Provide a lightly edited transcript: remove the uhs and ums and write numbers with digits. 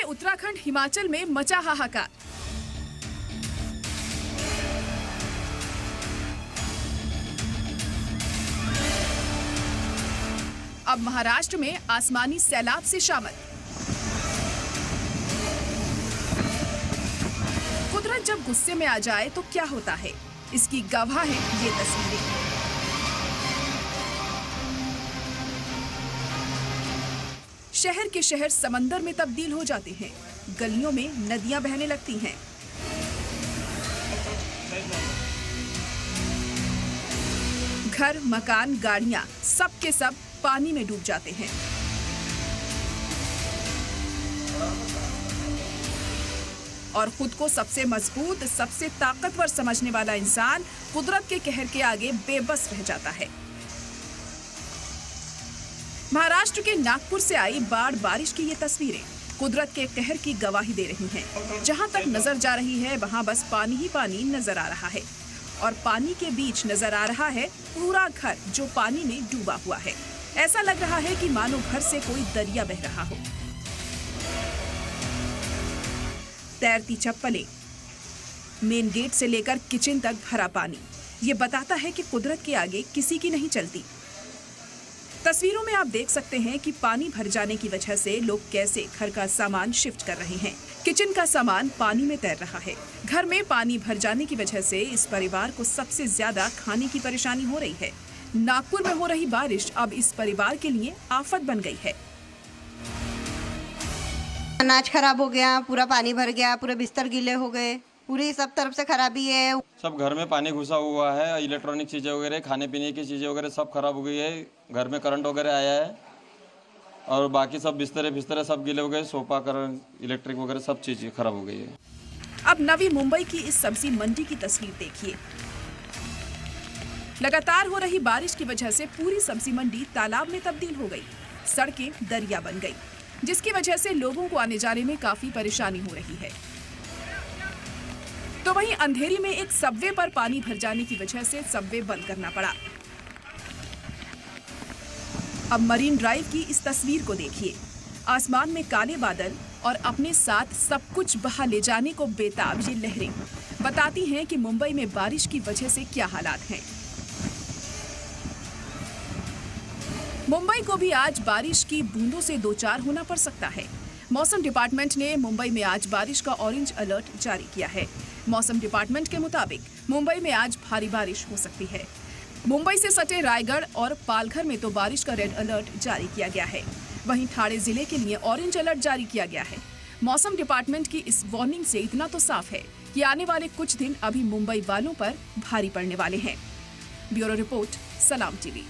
उत्तराखंड हिमाचल में मचा हाहाकार। अब महाराष्ट्र में आसमानी सैलाब से शामिल। कुदरत जब गुस्से में आ जाए तो क्या होता है, इसकी गवाह है ये तस्वीरें। शहर के शहर समंदर में तब्दील हो जाते हैं, गलियों में नदियां बहने लगती हैं। घर, मकान, गाड़ियां सब के सब पानी में डूब जाते हैं। और खुद को सबसे मजबूत, सबसे ताकतवर समझने वाला इंसान कुदरत के कहर के आगे बेबस रह जाता है। महाराष्ट्र के नागपुर से आई बाढ़ बारिश की ये तस्वीरें कुदरत के कहर की गवाही दे रही हैं। जहां तक नजर जा रही है वहां बस पानी ही पानी नजर आ रहा है और पानी के बीच नजर आ रहा है पूरा घर जो पानी में डूबा हुआ है। ऐसा लग रहा है कि मानो घर से कोई दरिया बह रहा हो। तैरती चप्पलें, मेन गेट से लेकर किचन तक भरा पानी, ये बताता है कि कुदरत के आगे किसी की नहीं चलती। तस्वीरों में आप देख सकते हैं कि पानी भर जाने की वजह से लोग कैसे घर का सामान शिफ्ट कर रहे हैं। किचन का सामान पानी में तैर रहा है। घर में पानी भर जाने की वजह से इस परिवार को सबसे ज्यादा खाने की परेशानी हो रही है। नागपुर में हो रही बारिश अब इस परिवार के लिए आफत बन गई है। अनाज खराब हो गया, पूरा पानी भर गया, पूरे बिस्तर गीले हो गए, पूरी सब तरफ से खराबी है। सब घर में पानी घुसा हुआ है, इलेक्ट्रॉनिक चीज़ें वगैरह, खाने पीने की चीज़ें वगैरह सब खराब हो गई है। घर में करंट वगैरह आया है और बाकी सब बिस्तर सब गीले हो गए, सोफा, करंट, इलेक्ट्रिक वगैरह सब चीज़ें खराब हो गई है। अब नवी मुंबई की इस सब्जी मंडी की तस्वीर देखिए। लगातार हो रही बारिश की वजह से पूरी सब्जी मंडी तालाब में तब्दील हो गई। सड़कें दरिया बन गई, जिसकी वजह से लोगों को आने जाने में काफी परेशानी हो रही है। तो वहीं अंधेरी में एक सबवे पर पानी भर जाने की वजह से सबवे बंद करना पड़ा। अब मरीन ड्राइव की इस तस्वीर को देखिए। आसमान में काले बादल और अपने साथ सब कुछ बहा ले जाने को बेताब ये लहरें बताती हैं कि मुंबई में बारिश की वजह से क्या हालात हैं। मुंबई को भी आज बारिश की बूंदों से दो चार होना पड़ सकता है। मौसम डिपार्टमेंट ने मुंबई में आज बारिश का ऑरेंज अलर्ट जारी किया है। मौसम डिपार्टमेंट के मुताबिक मुंबई में आज भारी बारिश हो सकती है। मुंबई से सटे रायगढ़ और पालघर में तो बारिश का रेड अलर्ट जारी किया गया है। वहीं ठाणे जिले के लिए ऑरेंज अलर्ट जारी किया गया है। मौसम डिपार्टमेंट की इस वार्निंग से इतना तो साफ है कि आने वाले कुछ दिन अभी मुंबई वालों पर भारी पड़ने वाले हैं। ब्यूरो रिपोर्ट, सलाम टीवी।